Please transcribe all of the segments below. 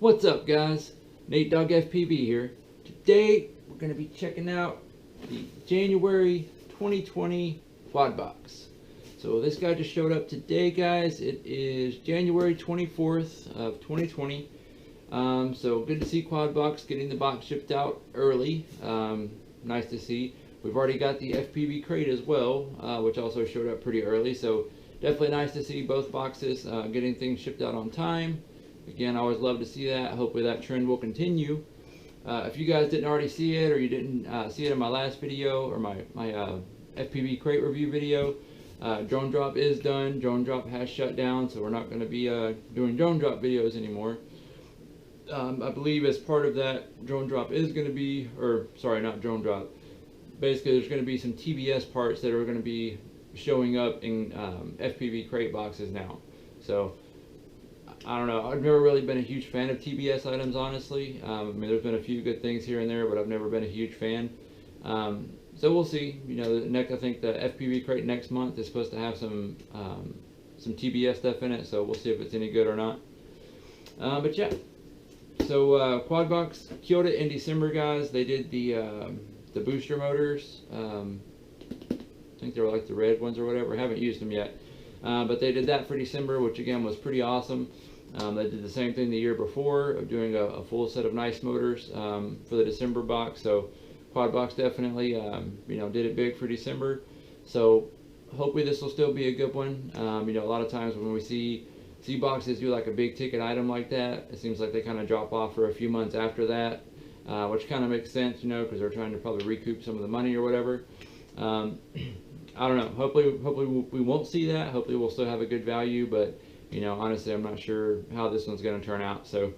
What's up, guys? Nate Dog FPV here. Today we're going to be checking out the January 2020 quad box. So this guy just showed up today, guys. It is January 24th of 2020. So good to see quad box getting the box shipped out early. Nice to see. We've already got the FPV crate as well, which also showed up pretty early. So definitely nice to see both boxes getting things shipped out on time. Again, I always love to see that. Hopefully that trend will continue. If you guys didn't already see it, or you didn't see it in my last video, or my FPV crate review video, drone drop is done. Drone drop has shut down, so we're not going to be doing drone drop videos anymore. I believe as part of that, drone drop is going to be, or sorry, not drone drop. Basically, there's going to be some TBS parts that are going to be showing up in FPV crate boxes now. So I don't know. I've never really been a huge fan of TBS items, honestly. I mean, there's been a few good things here and there, but I've never been a huge fan. So we'll see. You know, I think the FPV crate next month is supposed to have some TBS stuff in it, so we'll see if it's any good or not. But yeah. So quad box killed it in December, guys. They did the booster motors. I think they were like the red ones or whatever. I haven't used them yet. But they did that for December, which again was pretty awesome. They did the same thing the year before of doing a full set of nice motors for the December box. So quad box definitely you know, did it big for December. So hopefully this will still be a good one. You know, a lot of times when we see boxes do like a big ticket item like that, it seems like they kind of drop off for a few months after that, which kind of makes sense, you know, because they're trying to probably recoup some of the money or whatever. I don't know. Hopefully we won't see that. Hopefully we'll still have a good value, but you know, honestly, I'm not sure how this one's going to turn out. So,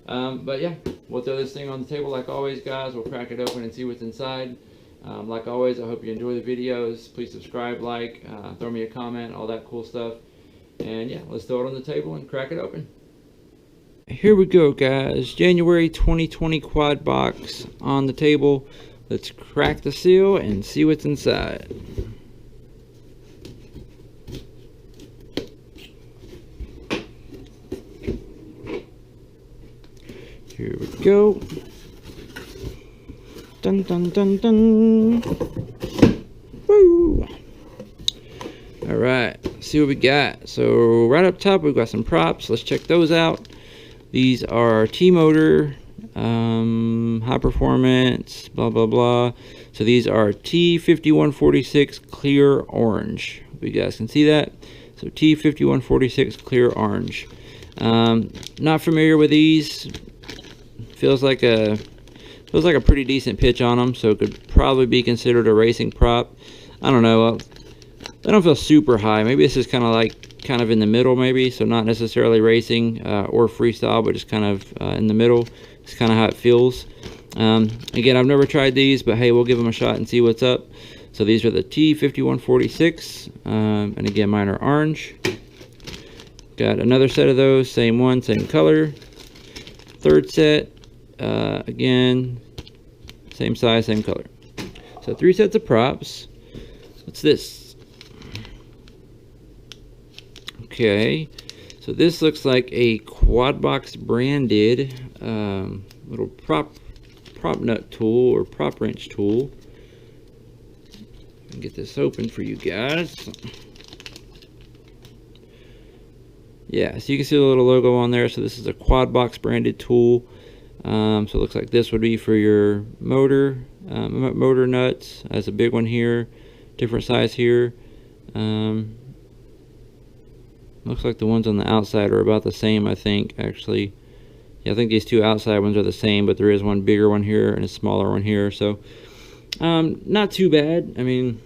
but yeah, we'll throw this thing on the table like always, guys. We'll crack it open and see what's inside. Like always, I hope you enjoy the videos. Please subscribe, like, throw me a comment, all that cool stuff. And yeah, let's throw it on the table and crack it open. Here we go, guys. January 2020 quad box on the table. Let's crack the seal and see what's inside. Here we go. Dun dun dun dun. Woo! Alright, see what we got. So right up top we've got some props. Let's check those out. These are T-motor, high performance, blah blah blah. So these are T5146 clear orange. Hope you guys can see that. So T5146 clear orange. Not familiar with these. Feels like a pretty decent pitch on them, so it could probably be considered a racing prop. I don't know. They don't feel super high. Maybe this is kind of in the middle, maybe. So not necessarily racing or freestyle, but just kind of in the middle. It's kind of how it feels. Again, I've never tried these, but hey, we'll give them a shot and see what's up. So these are the T5146, and again, mine are orange. Got another set of those, same one, same color. Third set, again, same size, same color. So 3 sets of props. What's this? Okay, so this looks like a quad box branded little prop nut tool or prop wrench tool. Get this open for you guys. Yeah, so you can see the little logo on there. So this is a quad box branded tool. So it looks like this would be for your motor nuts. Has a big one here, different size here. Looks like the ones on the outside are about the same, I think, actually. Yeah, I think these two outside ones are the same, but there is one bigger one here and a smaller one here. So not too bad. I mean,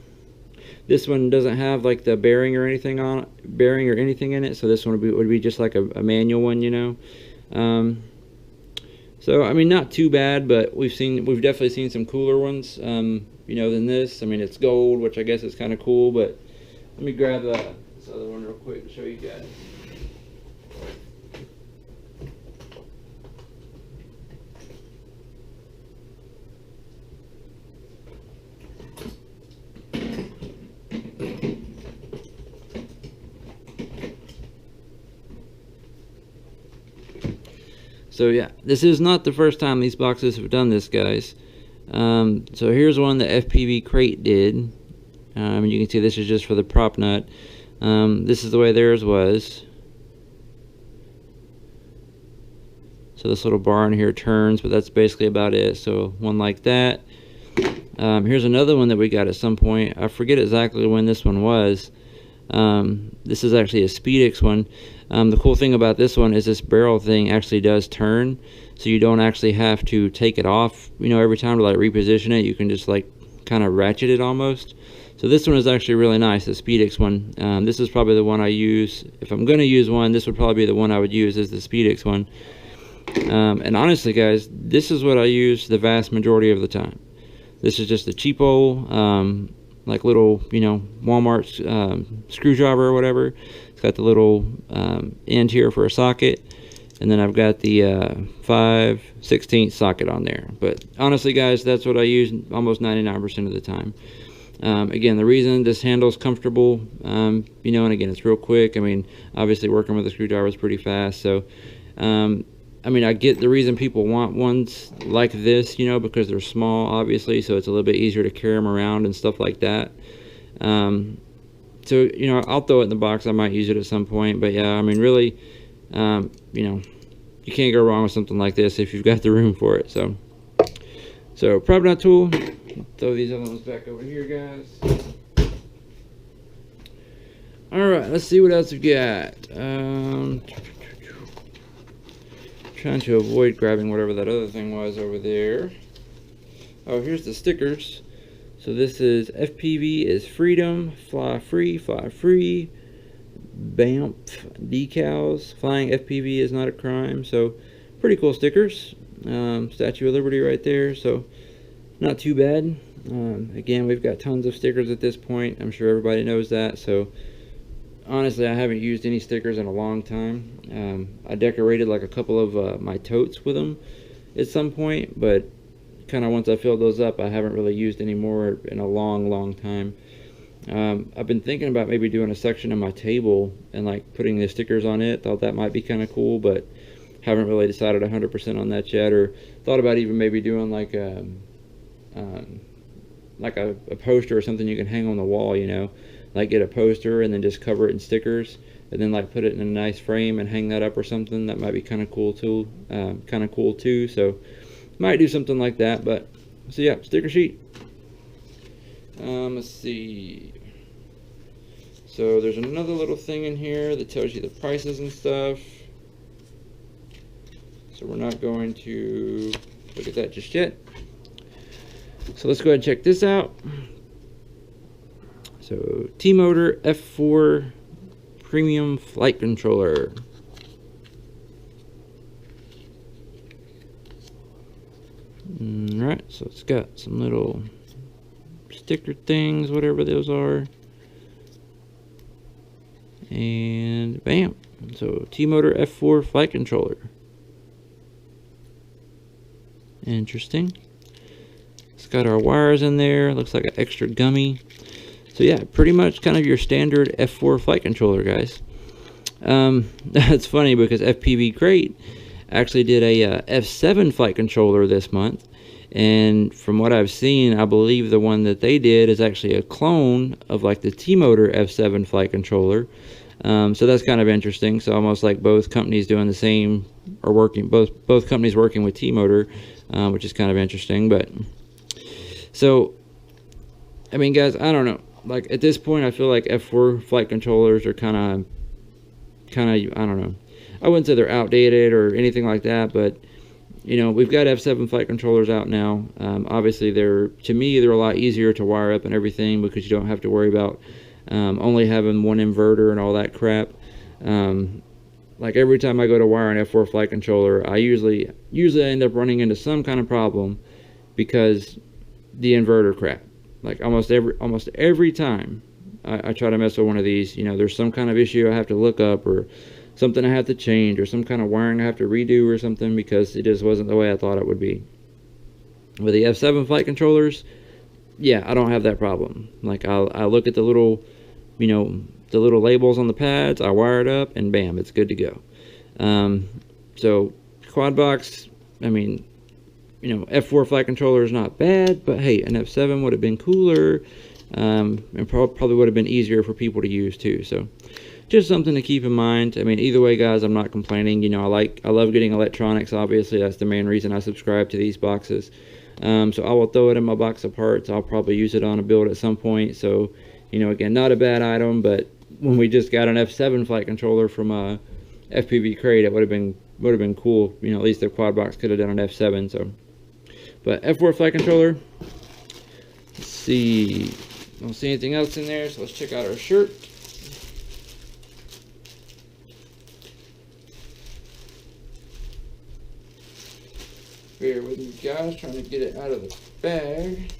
this one doesn't have like the bearing or anything in it, so this one would be just like a manual one, you know. So I mean, not too bad, but we've definitely seen some cooler ones, you know, than this. I mean, it's gold, which I guess is kind of cool, but let me grab this other one real quick to show you guys. So yeah, this is not the first time these boxes have done this, guys. So here's one that FPV Crate did. You can see this is just for the prop nut. This is the way theirs was. So this little bar in here turns, but that's basically about it. So one like that. Here's another one that we got at some point. I forget exactly when this one was. This is actually a Speedix one. The cool thing about this one is this barrel thing actually does turn, so you don't actually have to take it off, every time to like reposition it. You can just like kind of ratchet it almost. So this one is actually really nice, the Speedix one. This is probably the one I use. If I'm going to use one, this would probably be the one I would use, is the Speedix one. And honestly, guys, this is what I use the vast majority of the time. This is just a cheapo, like little, Walmart screwdriver or whatever. It's got the little end here for a socket, and then I've got the 5/16 socket on there. But honestly, guys, that's what I use almost 99% of the time. Again, the reason this handle's comfortable, and again, it's real quick. I mean, obviously working with a screwdriver is pretty fast. So, I get the reason people want ones like this, because they're small, obviously, so it's a little bit easier to carry them around and stuff like that. So, I'll throw it in the box. I might use it at some point, but yeah, really, you can't go wrong with something like this if you've got the room for it. So prop nut tool. Throw these other ones back over here, guys. All right, let's see what else we've got. Trying to avoid grabbing whatever that other thing was over there. Oh, here's the stickers. So this is FPV is freedom, fly free, BAMF decals, flying FPV is not a crime. So pretty cool stickers. Statue of Liberty right there, so not too bad. Again, we've got tons of stickers at this point. I'm sure everybody knows that. So honestly, I haven't used any stickers in a long time. I decorated like a couple of my totes with them at some point, but kind of once I filled those up, I haven't really used any more in a long time. I've been thinking about maybe doing a section of my table and like putting the stickers on it. Thought that might be kind of cool, but haven't really decided 100% on that yet, or thought about even maybe doing like a poster or something you can hang on the wall, like get a poster and then just cover it in stickers and then like put it in a nice frame and hang that up or something. That might be kind of cool too. So might do something like that. But so yeah, sticker sheet. Let's see. So there's another little thing in here that tells you the prices and stuff. So we're not going to look at that just yet. So let's go ahead and check this out. So T-Motor F4 Premium Flight Controller. Alright, so it's got some little sticker things, whatever those are. And bam. So T-Motor F4 Flight Controller. Interesting. It's got our wires in there. Looks like an extra gummy. So yeah, pretty much kind of your standard F4 flight controller, guys. That's funny because FPV Crate actually did a F7 flight controller this month, and from what I've seen, I believe the one that they did is actually a clone of like the T-Motor F7 flight controller. So that's kind of interesting. So almost like both companies doing the same, or working, both companies working with T-Motor, which is kind of interesting. But so guys, I don't know. Like at this point, I feel like F4 flight controllers are kind of I don't know. I wouldn't say they're outdated or anything like that, but we've got F7 flight controllers out now. Obviously, to me they're a lot easier to wire up and everything because you don't have to worry about only having one inverter and all that crap. Like every time I go to wire an F4 flight controller, I usually end up running into some kind of problem because the inverter crap. Like almost every time I try to mess with one of these, there's some kind of issue I have to look up, or something I have to change, or some kind of wiring I have to redo or something, because it just wasn't the way I thought it would be. With the F7 flight controllers, yeah, I don't have that problem. Like I look at the little, the little labels on the pads, I wire it up, and bam, it's good to go. So quad box, I mean, you know, F4 flight controller is not bad, but hey, an F7 would have been cooler, and probably would have been easier for people to use too. So just something to keep in mind. I mean, either way, guys, I'm not complaining. You know, I love getting electronics. Obviously, that's the main reason I subscribe to these boxes. So I will throw it in my box of parts. I'll probably use it on a build at some point. So, you know, again, not a bad item, but when we just got an F7 flight controller from a FPV crate, it would have been cool. You know, at least the quad box could have done an F7. So, but F4 flight controller. Let's see. I don't see anything else in there, so let's check out our shirt. Bear with me, guys, trying to get it out of the bag.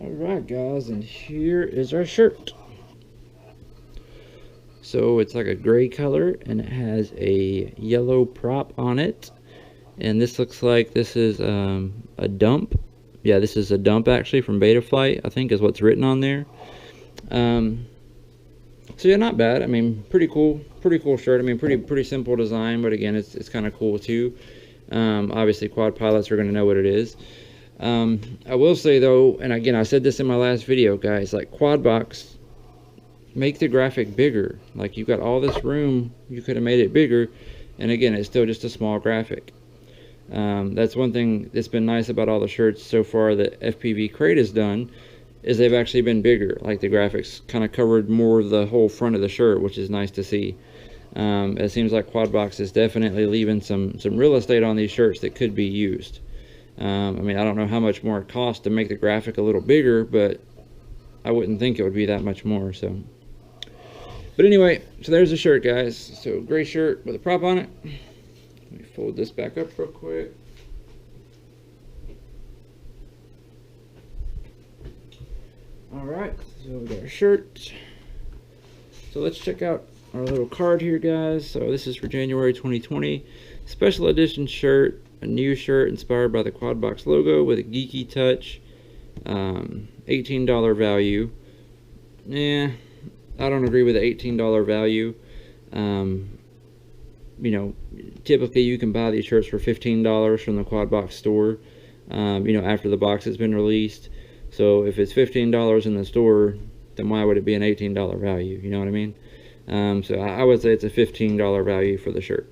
Alright, guys, and here is our shirt. So it's like a gray color, and it has a yellow prop on it. And this looks like this is a dump. Yeah, this is a dump actually from Betaflight, I think is what's written on there. So yeah, not bad. I mean, pretty cool shirt. I mean, pretty simple design, but again, it's kind of cool too. Obviously, quad pilots are going to know what it is. I will say though, and again, I said this in my last video, guys, like quad box, make the graphic bigger. Like, you've got all this room, you could have made it bigger, and again, it's still just a small graphic. That's one thing that's been nice about all the shirts so far that FPV Crate has done, is they've actually been bigger. Like, the graphics kind of covered more of the whole front of the shirt, which is nice to see. It seems like Quadbox is definitely leaving some real estate on these shirts that could be used. I mean, I don't know how much more it costs to make the graphic a little bigger, but I wouldn't think it would be that much more. So, but anyway, so there's the shirt, guys. So gray shirt with a prop on it. Let me fold this back up real quick. All right, so we got our shirt. So let's check out our little card here, guys. So this is for January 2020 special edition shirt. A new shirt inspired by the Quadbox logo with a geeky touch. $18 value. Yeah, I don't agree with the $18 value. You know, typically you can buy these shirts for $15 from the Quadbox store, you know, after the box has been released. So if it's $15 in the store, then why would it be an $18 value? You know what I mean? So I would say it's a $15 value for the shirt.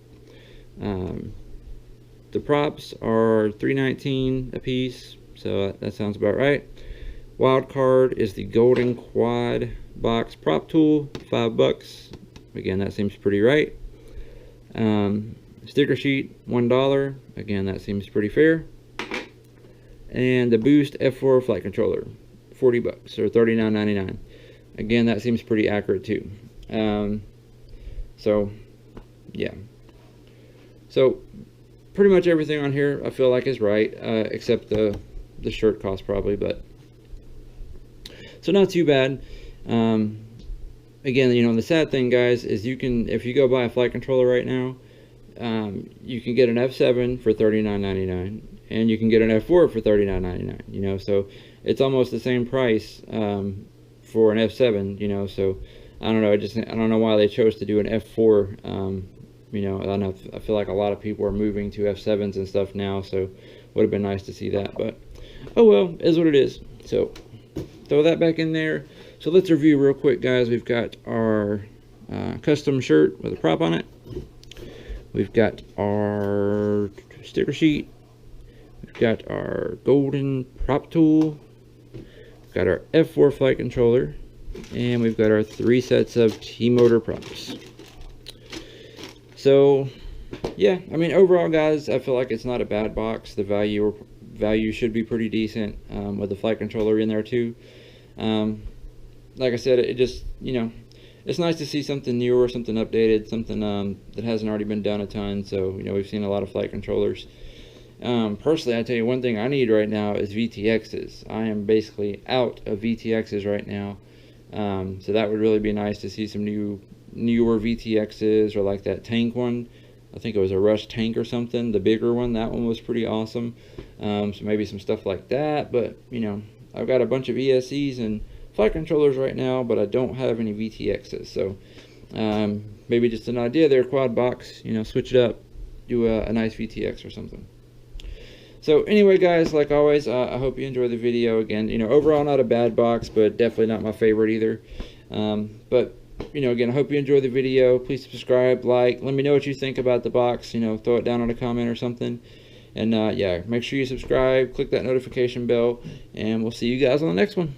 The props are $3.19 a piece, so that sounds about right. Wild card is the golden quad box prop tool, $5. Again, that seems pretty right. Sticker sheet, $1. Again, that seems pretty fair. And the Boost F4 flight controller, $40 or $39.99. Again, that seems pretty accurate too. So yeah. So pretty much everything on here I feel like is right, except the shirt cost probably, but so not too bad. Again, you know, the sad thing, guys, is you can, if you go buy a flight controller right now, you can get an F7 for $39.99 and you can get an F4 for $39.99, you know, so it's almost the same price for an F7, you know. So I don't know, I don't know why they chose to do an F4. You know, I feel like a lot of people are moving to F7s and stuff now, so would have been nice to see that, but oh well, is what it is. So throw that back in there. So let's review real quick, guys. We've got our custom shirt with a prop on it. We've got our sticker sheet. We've got our golden prop tool. We've got our F4 flight controller, and we've got our 3 sets of T-motor props. So yeah, I mean, overall, guys, I feel like it's not a bad box. The value should be pretty decent, with the flight controller in there too. Like I said, it just, you know, it's nice to see something new or something updated, something that hasn't already been done a ton. So, you know, we've seen a lot of flight controllers. Personally, I tell you, one thing I need right now is VTXs. I am basically out of VTXs right now. So that would really be nice to see some newer VTXs, or like that tank one. I think it was a Rush tank or something, the bigger one. That one was pretty awesome. So maybe some stuff like that. But you know, I've got a bunch of ESCs and flight controllers right now, but I don't have any VTXs. So maybe just an idea there, quad box, you know, switch it up, do a nice VTX or something. So anyway, guys, like always, I hope you enjoy the video. Again, you know, overall not a bad box, but definitely not my favorite either. But you know, again, I hope you enjoy the video. Please subscribe, like, let me know what you think about the box. You know, throw it down on a comment or something. And yeah, make sure you subscribe, click that notification bell, and we'll see you guys on the next one.